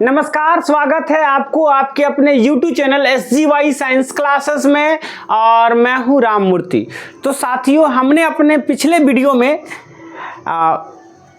नमस्कार, स्वागत है आपको आपके अपने YouTube channel SGY science classes में और मैं हूं राममूर्ति। तो साथियों, हमने अपने पिछले वीडियो में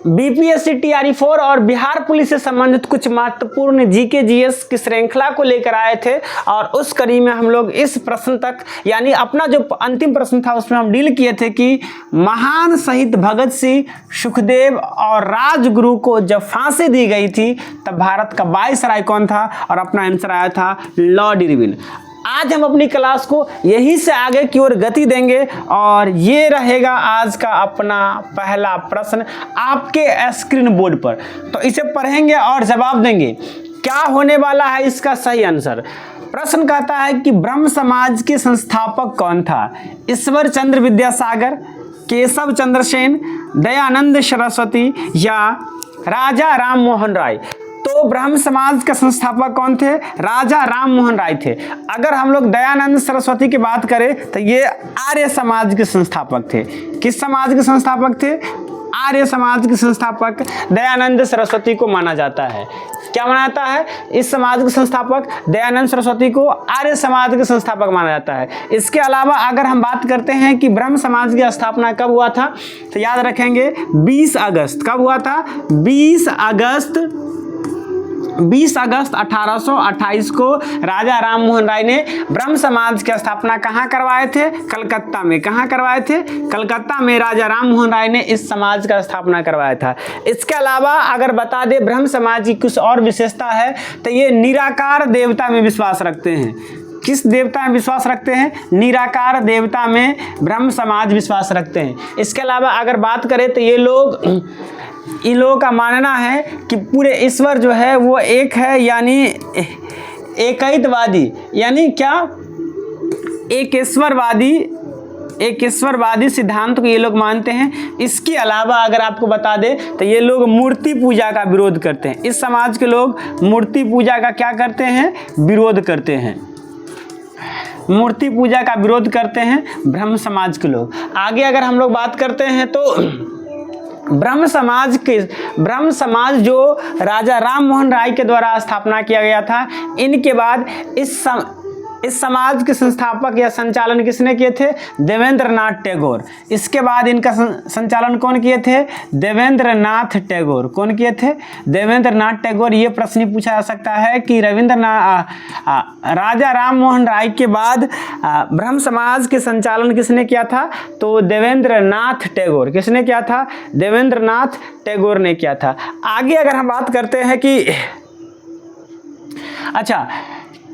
BPSC TRE4 और बिहार पुलिस से संबंधित कुछ महत्वपूर्ण GK GS की श्रृंखला को लेकर आए थे और उस कड़ी में हम लोग इस प्रश्न तक यानी अपना जो अंतिम प्रश्न था उसमें हम डील किए थे कि महान शहीद भगत सिंह, सुखदेव और राजगुरु को जब फांसी दी गई थी तब भारत का वायसराय कौन था, और अपना आंसर आया था लॉर्ड इरविन। आज हम अपनी क्लास को यहीं से आगे की ओर गति देंगे और ये रहेगा आज का अपना पहला प्रश्न आपके स्क्रीन बोर्ड पर। तो इसे पढ़ेंगे और जवाब देंगे। क्या होने वाला है इसका सही आंसर। प्रश्न कहता है कि ब्रह्म समाज के संस्थापक कौन था। ईश्वर चंद्र विद्यासागर, केशव चंद्र सेन, दयानंद सरस्वती या राजा राम मोहन राय। तो ब्रह्म समाज का संस्थापक कौन थे? राजा राम मोहन राय थे। अगर हम लोग दयानंद सरस्वती की बात करें तो ये आर्य समाज के संस्थापक थे। किस समाज के संस्थापक थे? आर्य समाज के संस्थापक दयानंद सरस्वती को माना जाता है। क्या माना जाता है? इस समाज के संस्थापक दयानंद सरस्वती को आर्य समाज के संस्थापक माना जाता है। इसके अलावा अगर हम बात करते हैं कि ब्रह्म समाज की स्थापना कब हुआ था तो याद रखेंगे 20 अगस्त। कब हुआ था? 20 अगस्त 1828 को राजा राम मोहन राय ने ब्रह्म समाज की स्थापना कहाँ करवाए थे? कलकत्ता में। कहाँ करवाए थे? कलकत्ता में राजा राम मोहन राय ने इस समाज का स्थापना करवाया था। इसके अलावा अगर बता दें ब्रह्म समाज की कुछ और विशेषता है तो ये निराकार देवता में विश्वास रखते हैं। किस देवता में विश्वास रखते हैं? निराकार देवता में ब्रह्म समाज विश्वास रखते हैं। इसके अलावा अगर बात करें तो इन लोगों का मानना है कि पूरे ईश्वर जो है वो एक है, यानी एकैतवादी, यानी क्या एक ईश्वरवादी सिद्धांत को ये लोग मानते हैं। इसके अलावा अगर आपको बता दें तो ये लोग मूर्ति पूजा का विरोध करते हैं। इस समाज के लोग मूर्ति पूजा का क्या करते हैं? विरोध करते हैं। मूर्ति पूजा का विरोध करते हैं ब्रह्म समाज के लोग। आगे अगर हम लोग बात करते हैं तो ब्रह्म समाज जो राजा राम मोहन राय के द्वारा स्थापना किया गया था, इनके बाद इस समाज के संस्थापक या संचालन किसने किए थे? देवेंद्र नाथ टैगोर। इसके बाद इनका संचालन कौन किए थे? देवेंद्र नाथ टैगोर। कौन किए थे? देवेंद्र नाथ टैगोर। ये प्रश्न पूछा जा सकता है कि राजा राम मोहन राय के बाद ब्रह्म समाज के संचालन किसने किया था? तो देवेंद्र नाथ टैगोर। किसने किया था? देवेंद्र नाथ टैगोर ने किया था। आगे अगर हम बात करते हैं कि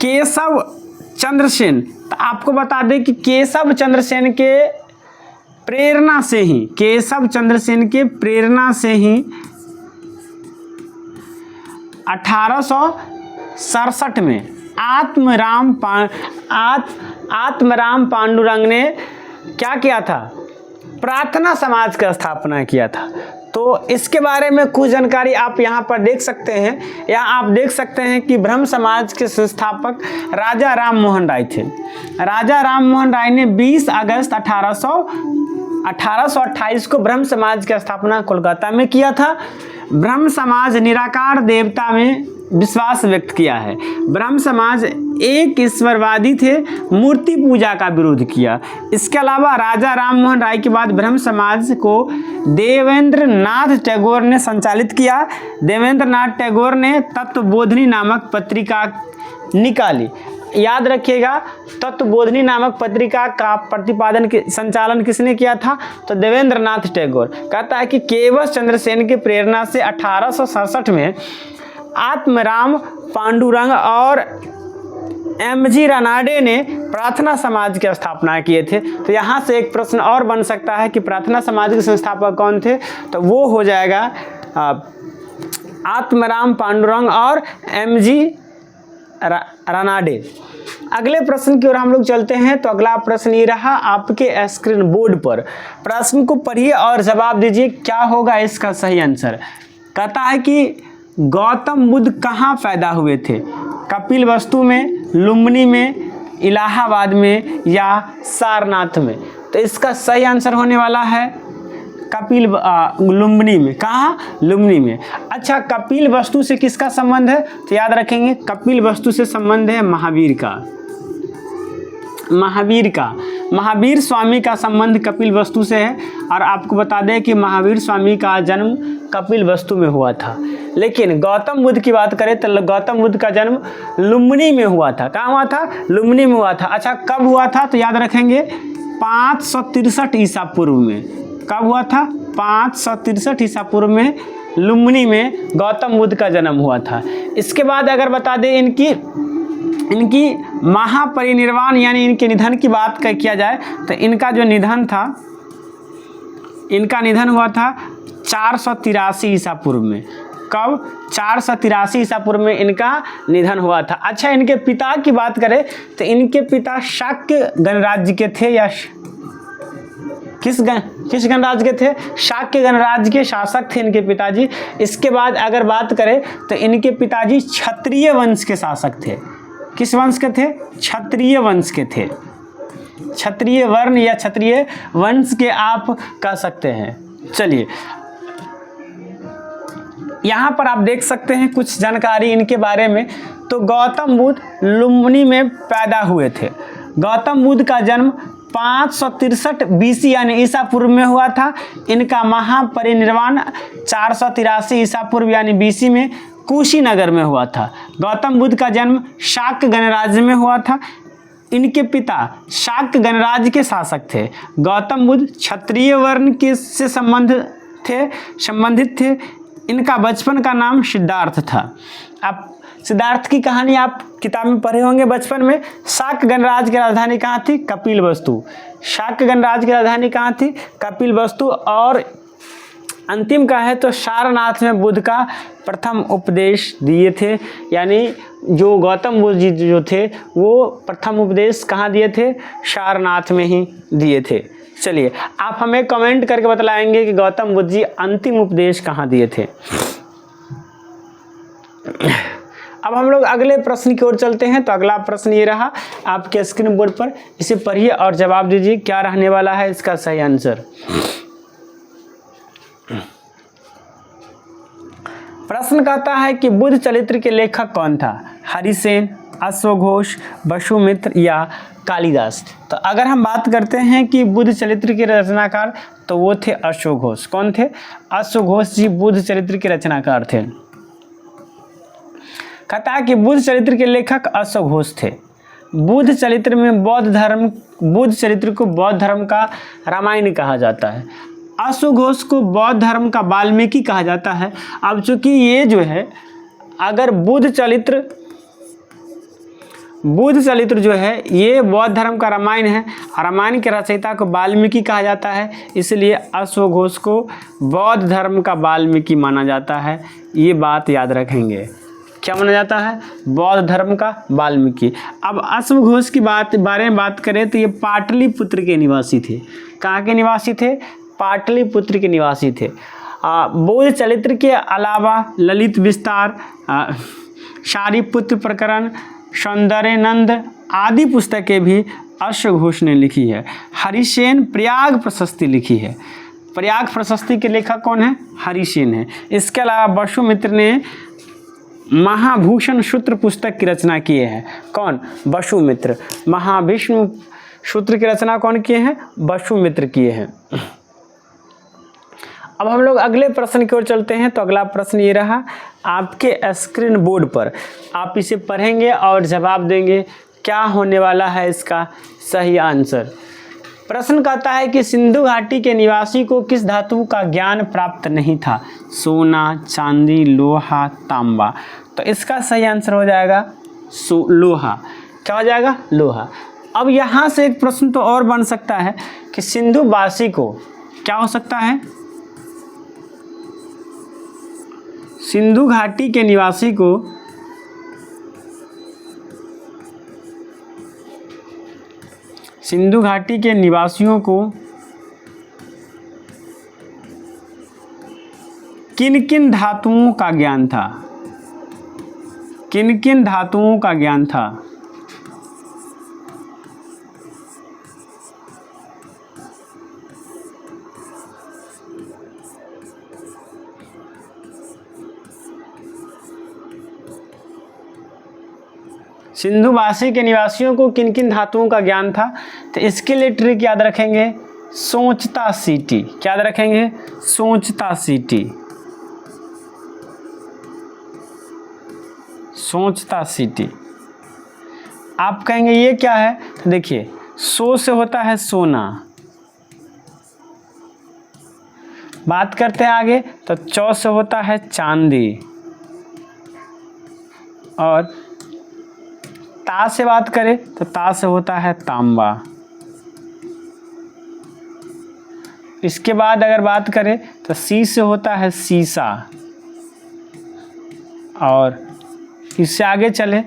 केशव चंद्र सेन, तो आपको बता दें कि केशव चंद्र सेन के प्रेरणा से ही 1867 में आत्मराम पांडुरंग ने क्या किया था? प्रार्थना समाज का स्थापना किया था। तो इसके बारे में कुछ जानकारी आप यहाँ पर देख सकते हैं। यहाँ आप देख सकते हैं कि ब्रह्म समाज के संस्थापक राजा राम मोहन राय थे। राजा राम मोहन राय ने 20 अगस्त 1828 को ब्रह्म समाज की स्थापना कोलकाता में किया था। ब्रह्म समाज निराकार देवता में विश्वास व्यक्त किया है। ब्रह्म समाज एक ईश्वरवादी थे, मूर्ति पूजा का विरोध किया। इसके अलावा राजा राम मोहन राय के बाद ब्रह्म समाज को देवेंद्र नाथ टैगोर ने संचालित किया। देवेंद्र नाथ टैगोर ने तत्वबोधिनी नामक पत्रिका निकाली। याद रखिएगा, तत्वबोधिनी नामक पत्रिका का प्रतिपादन संचालन किसने किया था? तो देवेंद्र नाथ टैगोर। कहता है कि केशव चंद्र सेन की प्रेरणा से 1867 में आत्मराम पांडुरंग और MG रानाडे ने प्रार्थना समाज की स्थापना किए थे। तो यहाँ से एक प्रश्न और बन सकता है कि प्रार्थना समाज के संस्थापक कौन थे? तो वो हो जाएगा आत्मराम पांडुरंग और MG रानाडे। अगले प्रश्न की ओर हम लोग चलते हैं। तो अगला प्रश्न ये रहा आपके स्क्रीन बोर्ड पर। प्रश्न को पढ़िए और जवाब दीजिए क्या होगा इसका सही आंसर। कहता है कि गौतम बुद्ध कहाँ पैदा हुए थे? कपिलवस्तु में, लुम्बिनी में, इलाहाबाद में या सारनाथ में। तो इसका सही आंसर होने वाला है लुम्बिनी में। कहाँ? लुम्बिनी में। अच्छा, कपिल वस्तु से किसका संबंध है? तो याद रखेंगे कपिल वस्तु से संबंध है महावीर का। महावीर स्वामी का संबंध कपिल वस्तु से है। और आपको बता दें कि महावीर स्वामी का जन्म कपिल वस्तु में हुआ था, लेकिन गौतम बुद्ध की बात करें तो गौतम बुद्ध का जन्म लुम्बिनी में हुआ था। कहाँ हुआ था? लुम्बिनी में हुआ था। अच्छा, कब हुआ था? तो याद रखेंगे 563 ईसा पूर्व में। कब हुआ था? 563 ईसा पूर्व में लुम्बिनी में गौतम बुद्ध का जन्म हुआ था। इसके बाद अगर बता दें इनकी महापरिनिर्वाण यानी इनके निधन की बात किया जाए तो इनका जो निधन था, इनका निधन हुआ था 483 ईसा पूर्व में। कब? 483 ईसा पूर्व में इनका निधन हुआ था। अच्छा, इनके पिता की बात करें तो इनके पिता शाक्य गणराज्य के थे या किस गणराज्य के थे? शाक्य गणराज्य के शासक थे इनके पिताजी। इसके बाद अगर बात करें तो इनके पिताजी क्षत्रिय वंश के शासक थे। किस वंश के थे? क्षत्रिय वंश के थे। क्षत्रिय वर्ण या क्षत्रिय वंश के आप कह सकते हैं। चलिए, यहाँ पर आप देख सकते हैं कुछ जानकारी इनके बारे में। तो गौतम बुद्ध लुम्बिनी में पैदा हुए थे। गौतम बुद्ध का जन्म 563 बीसी यानी ईसा पूर्व में हुआ था। इनका महापरिनिर्वाण 483 ईसा पूर्व यानी बीसी में कुशीनगर में हुआ था। गौतम बुद्ध का जन्म शाक्य गणराज्य में हुआ था। इनके पिता शाक्य गणराज्य के शासक थे। गौतम बुद्ध क्षत्रिय वर्ण के से संबंधित थे। इनका बचपन का नाम सिद्धार्थ था। आप सिद्धार्थ की कहानी आप किताब में पढ़े होंगे बचपन में। शाक्य गणराज्य की राजधानी कहाँ थी? कपिल वस्तु। शाक्य गणराज्य की राजधानी कहाँ थी? कपिल वस्तु। और अंतिम का है तो सारनाथ में बुद्ध का प्रथम उपदेश दिए थे। यानी जो गौतम बुद्ध जी जो थे वो प्रथम उपदेश कहाँ दिए थे? सारनाथ में ही दिए थे। चलिए, आप हमें कमेंट करके बतलाएंगे कि गौतम बुद्ध जी अंतिम उपदेश कहाँ दिए थे। अब हम लोग अगले प्रश्न की ओर चलते हैं। तो अगला प्रश्न ये रहा आपके स्क्रीन बोर्ड पर, इसे पढ़िए और जवाब दीजिए क्या रहने वाला है इसका सही आंसर। प्रश्न कहता है कि बुद्ध चरित्र के लेखक कौन था? हरिसेन, अश्वघोष, वसुमित्र या कालिदास। तो अगर हम बात करते हैं कि बुद्ध चरित्र के रचनाकार तो वो थे अश्वघोष। कौन थे? अश्वघोष जी बुद्ध चरित्र के रचनाकार थे। कहता है कि बुद्ध चरित्र के लेखक अश्वघोष थे। बुद्ध चरित्र में बुद्ध चरित्र को बौद्ध धर्म का रामायण कहा जाता है। अश्वघोष को बौद्ध धर्म का वाल्मीकि कहा जाता है। अब चूंकि ये जो है अगर बुद्ध चरित्र जो है ये बौद्ध धर्म का रामायण है, रामायण के रचयिता को वाल्मीकि कहा जाता है, इसलिए अश्वघोष को बौद्ध धर्म का वाल्मीकि माना जाता है। ये बात याद रखेंगे। क्या माना जाता है? बौद्ध धर्म का वाल्मीकि। अब अश्वघोष की बारे में बात करें तो ये पाटलिपुत्र के निवासी थे। कहाँ के निवासी थे? पाटलिपुत्र के निवासी थे। बुद्ध चरित्र के अलावा ललित विस्तार, शारिपुत्र प्रकरण, सौंदर्यनंद आदि पुस्तकें भी अश्वघोष ने लिखी है। हरिसेन प्रयाग प्रशस्ति लिखी है। प्रयाग प्रशस्ति के लेखक कौन है? हरिसेन है। इसके अलावा वसुमित्र ने महाभूषण सूत्र पुस्तक की रचना किए हैं। कौन? वसुमित्र। महाविष्णु सूत्र की रचना कौन किए हैं? वसुमित्र किए हैं। अब हम लोग अगले प्रश्न की ओर चलते हैं। तो अगला प्रश्न ये रहा आपके स्क्रीन बोर्ड पर, आप इसे पढ़ेंगे और जवाब देंगे क्या होने वाला है इसका सही आंसर। प्रश्न कहता है कि सिंधु घाटी के निवासी को किस धातु का ज्ञान प्राप्त नहीं था? सोना, चांदी, लोहा, तांबा। तो इसका सही आंसर हो जाएगा लोहा। क्या हो जाएगा? लोहा। अब यहाँ से एक प्रश्न तो और बन सकता है कि सिंधुवासी को क्या हो सकता है? सिंधु घाटी के निवासी को सिंधु घाटी के निवासियों को किन किन धातुओं का ज्ञान था? किन किन धातुओं का ज्ञान था? सिंधुवासी के निवासियों को किन किन धातुओं का ज्ञान था? तो इसके लिए ट्रिक याद रखेंगे, सोचता सीटी। क्या याद रखेंगे? सोचता सीटी। सोचता सीटी। आप कहेंगे ये क्या है? तो देखिए, सो से होता है सोना। बात करते हैं आगे, तो चौ से होता है चांदी, और ता से बात करें तो ता से होता है तांबा। इसके बाद अगर बात करें तो सी से होता है सीसा, और इससे आगे चले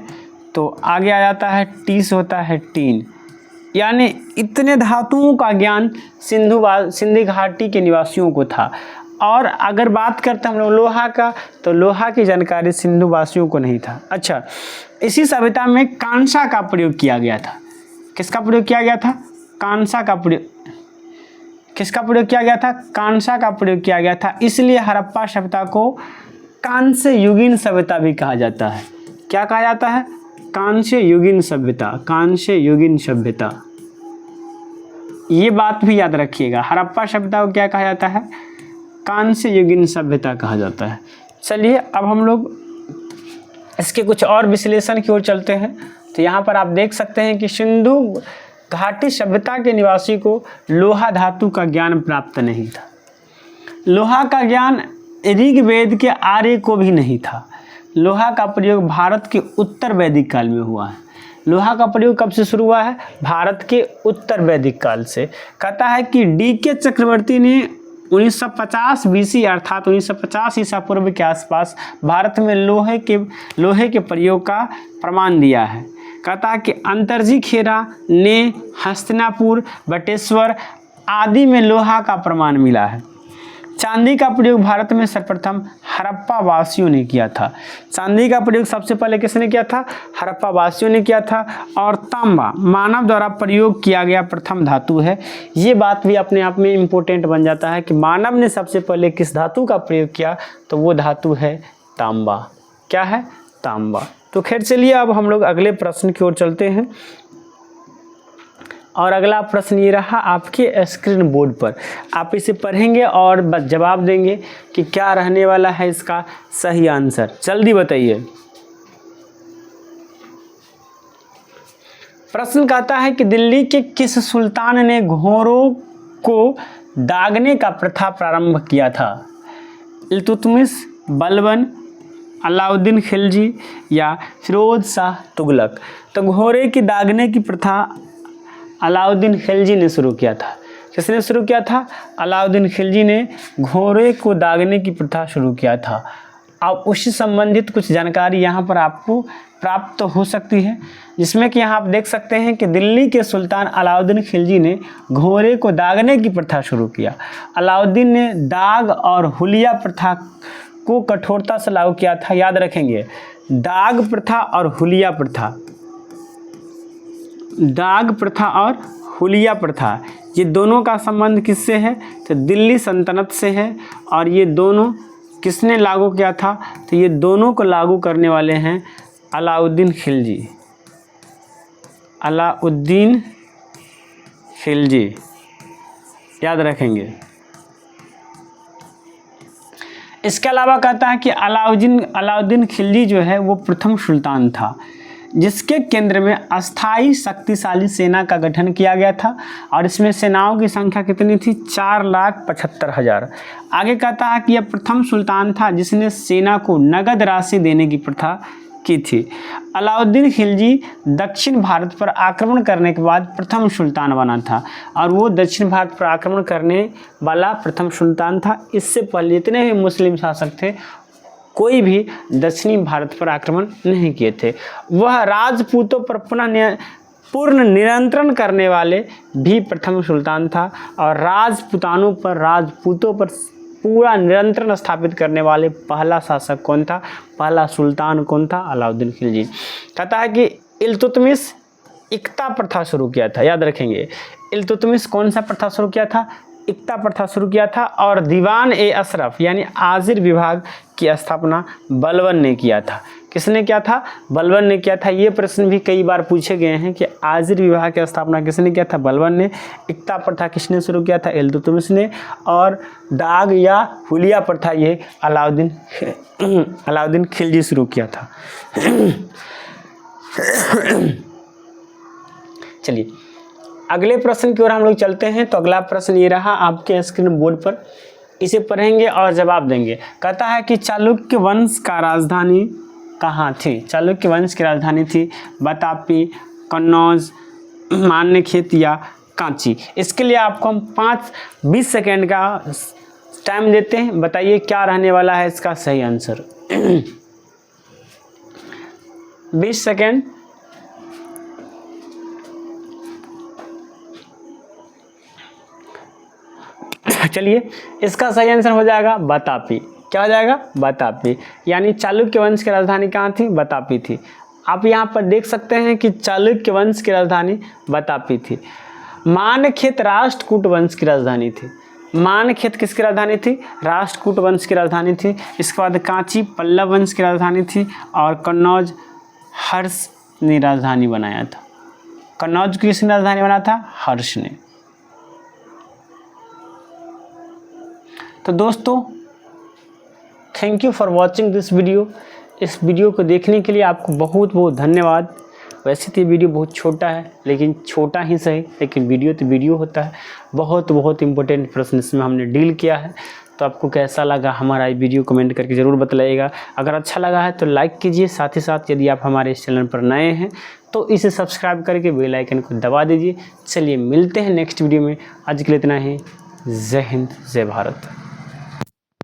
तो आगे आ जाता है टी से होता है टीन। यानी इतने धातुओं का ज्ञान सिंधी घाटी के निवासियों को था। और अगर बात करते हैं हम लोग लोहा का, तो लोहा की जानकारी सिंधु वासियों को नहीं था। अच्छा, इसी सभ्यता में कांसा का प्रयोग किया गया था। किसका प्रयोग किया गया था? कांसा का प्रयोग। किसका प्रयोग किया गया था? कांसा का प्रयोग किया गया था। इसलिए हड़प्पा सभ्यता को कांस्य युगीन सभ्यता भी कहा जाता है। क्या कहा जाता है? कांस्य युगीन सभ्यता। कांस्य युगीन सभ्यता, ये बात भी याद रखिएगा। हड़प्पा सभ्यता को क्या कहा जाता है? कांस्य युगीन सभ्यता कहा जाता है। चलिए अब हम लोग इसके कुछ और विश्लेषण की ओर चलते हैं। तो यहाँ पर आप देख सकते हैं कि सिंधु घाटी सभ्यता के निवासी को लोहा धातु का ज्ञान प्राप्त नहीं था। लोहा का ज्ञान ऋग्वेद के आर्य को भी नहीं था। लोहा का प्रयोग भारत के उत्तर वैदिक काल में हुआ है। लोहा का प्रयोग कब से शुरू हुआ है? भारत के उत्तर वैदिक काल से। कहता है कि डी.के. चक्रवर्ती ने 1950 बीसी अर्थात 1950 ईसा पूर्व के आसपास भारत में लोहे के प्रयोग का प्रमाण दिया है। कहता है कि अंतर्जी खेरा ने हस्तिनापुर, बटेश्वर आदि में लोहा का प्रमाण मिला है। चांदी का प्रयोग भारत में सर्वप्रथम हड़प्पा वासियों ने किया था। चांदी का प्रयोग सबसे पहले किसने किया था? हड़प्पा वासियों ने किया था। और तांबा मानव द्वारा प्रयोग किया गया प्रथम धातु है। ये बात भी अपने आप में इम्पोर्टेंट बन जाता है कि मानव ने सबसे पहले किस धातु का प्रयोग किया, तो वो धातु है तांबा। क्या है? तांबा। तो खैर चलिए अब हम लोग अगले प्रश्न की ओर चलते हैं। और अगला प्रश्न ये रहा आपके स्क्रीन बोर्ड पर। आप इसे पढ़ेंगे और बस जवाब देंगे कि क्या रहने वाला है इसका सही आंसर। जल्दी बताइए। प्रश्न कहता है कि दिल्ली के किस सुल्तान ने घोड़ों को दागने का प्रथा प्रारंभ किया था? इल्तुतमिश, बलबन, अलाउद्दीन खिलजी या फिरोज शाह तुगलक? तो घोड़े की दागने की प्रथा अलाउद्दीन खिलजी ने शुरू किया था। किसने शुरू किया था? अलाउद्दीन खिलजी ने घोड़े को दागने की प्रथा शुरू किया था। अब उससे संबंधित कुछ जानकारी यहाँ पर आपको प्राप्त हो सकती है, जिसमें कि यहाँ आप देख सकते हैं कि दिल्ली के सुल्तान अलाउद्दीन खिलजी ने घोड़े को दागने की प्रथा शुरू किया। अलाउद्दीन ने दाग और हुलिया प्रथा को कठोरता से लागू किया था। याद रखेंगे, दाग प्रथा और हुलिया प्रथा। दाग प्रथा और हुलिया प्रथा, ये दोनों का संबंध किससे है? तो दिल्ली सल्तनत से है। और ये दोनों किसने लागू किया था? तो ये दोनों को लागू करने वाले हैं अलाउद्दीन खिलजी। अलाउद्दीन खिलजी, याद रखेंगे। इसके अलावा कहता है कि अलाउद्दीन खिलजी जो है वो प्रथम सुल्तान था जिसके केंद्र में अस्थाई शक्तिशाली सेना का गठन किया गया था। और इसमें सेनाओं की संख्या कितनी थी? 4,75,000। आगे कहता है कि यह प्रथम सुल्तान था जिसने सेना को नगद राशि देने की प्रथा की थी। अलाउद्दीन खिलजी दक्षिण भारत पर आक्रमण करने के बाद प्रथम सुल्तान बना था, और वो दक्षिण भारत पर आक्रमण करने वाला प्रथम सुल्तान था। इससे पहले जितने भी मुस्लिम शासक थे कोई भी दक्षिणी भारत पर आक्रमण नहीं किए थे। वह राजपूतों पर पूर्ण नियंत्रण करने वाले भी प्रथम सुल्तान था, और राजपूतों पर पूरा नियंत्रण स्थापित करने वाले पहला शासक कौन था? पहला सुल्तान कौन था? अलाउद्दीन खिलजी। कहता है कि इल्तुतमिश इक्ता प्रथा शुरू किया था। याद रखेंगे, इल्तुतमिश कौन सा प्रथा शुरू किया था? इक्ता प्रथा शुरू किया था। और दीवान ए अशरफ यानी आजिर विभाग की स्थापना बलबन ने किया था। किसने किया था? बलबन ने किया था। ये प्रश्न भी कई बार पूछे गए हैं कि आजिर विवाह की स्थापना किसने किया था? बलबन ने। इक्ता प्रथा किसने शुरू किया था? इल्तुतमिश ने। और दाग या हुलिया प्रथा ये अलाउद्दीन खिलजी शुरू किया था। चलिए अगले प्रश्न की ओर हम लोग चलते हैं। तो अगला प्रश्न ये रहा आपके स्क्रीन बोर्ड पर, इसे पढ़ेंगे और जवाब देंगे। कहता है कि चालुक्य वंश का राजधानी कहाँ थी? चालुक्य वंश की राजधानी थी वातापी, कन्नौज, मान्यखेत या कांची। इसके लिए आपको हम 20 सेकेंड का टाइम देते हैं। बताइए क्या रहने वाला है इसका सही आंसर। 20 सेकेंड। चलिए इसका सही आंसर हो जाएगा वातापी। क्या हो जाएगा? वातापी। यानी चालुक्य वंश की राजधानी कहाँ थी? वातापी थी। आप यहाँ पर देख सकते हैं कि चालुक्य वंश की राजधानी वातापी थी। मानखेत राष्ट्रकूट वंश की राजधानी थी। मानखेत किसकी राजधानी थी? राष्ट्रकूट वंश की राजधानी थी। इसके बाद कांची पल्लव वंश की राजधानी थी और कन्नौज हर्ष ने राजधानी बनाया था। कन्नौज किसने राजधानी बनाया था? हर्ष ने। तो दोस्तों thank you for watching this video. इस वीडियो को देखने के लिए आपको बहुत बहुत धन्यवाद। वैसे तो वीडियो बहुत छोटा है, लेकिन छोटा ही सही, लेकिन वीडियो तो वीडियो होता है। बहुत इंपॉर्टेंट प्रश्न इसमें हमने डील किया है। तो आपको कैसा लगा हमारा ये वीडियो कमेंट करके ज़रूर बताइएगा। अगर अच्छा लगा है तो लाइक कीजिए। साथ ही साथ यदि आप हमारे इस चैनल पर नए हैं तो इसे सब्सक्राइब करके बेल आइकन को दबा दीजिए। चलिए मिलते हैं नेक्स्ट वीडियो में। आज के लिए इतना ही। जय हिंद, जय भारत।